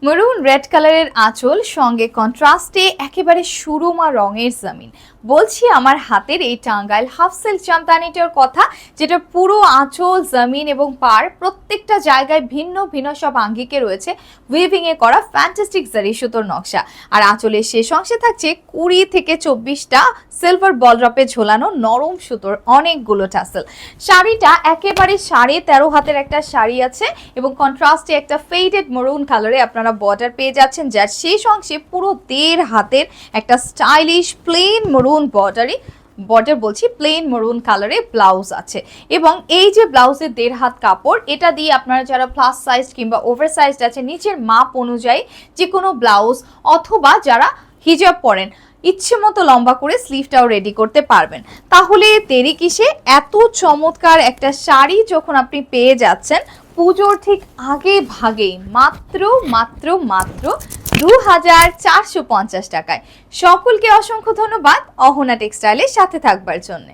Maroon red কালারের আঁচল, সঙ্গে কন্ট্রাস্টে একেবারে সুরমা রঙের জমিন। বলছি আমার হাতের এই টাঙ্গাইল হাফ সিল্ক জামদানিটার কথা, যেটা পুরো আঁচল, জমিন এবং পাড় প্রত্যেকটা জায়গায় ভিন্ন ভিন্ন সব আঙ্গিকে রয়েছে উইভিং এ করা ফ্যান্টাস্টিক জারি সুতোর নকশা। আর আঁচলের শেষ অংশে থাকছে 20 থেকে 24টা সিলভার বলড্রপে ঝোলানো নরম সুতোর অনেকগুলো টাসেল। শাড়িটা একেবারে 13.5 হাতের একটা শাড়ি আছে এবং কন্ট্রাস্টে একটা ফেডেড মেরুন কালারে আপনারা বর্ডার পেয়ে যাচ্ছেন, যার শেষ অংশে পুরো 1.5 হাতের একটা স্টাইলিশ প্লেন মেরুন বর্ডার বলছি প্লেন মেরুন কালারে ব্লাউজ আছে। এবং এই যে ব্লাউজের 1.5 হাত কাপড়, এটা দিয়ে আপনারা যারা প্লাস সাইজ কিংবা ওভার সাইজড আছে নিচের মাপ অনুযায়ী যে কোনো ব্লাউজ অথবা যারা হিজাব পরেন ইচ্ছে মতো লম্বা করে স্লিভটাও রেডি করতে পারবেন। তাহলে দেরি কিসে, এত চমৎকার একটা শাড়ি যখন আপনি পেয়ে যাচ্ছেন পুজোর ঠিক আগে ভাগেই মাত্র মাত্র মাত্র 2450 টাকায়। সকলকে অসংখ্য ধন্যবাদ অহনা টেক্সটাইলের সাথে থাকবার জন্য।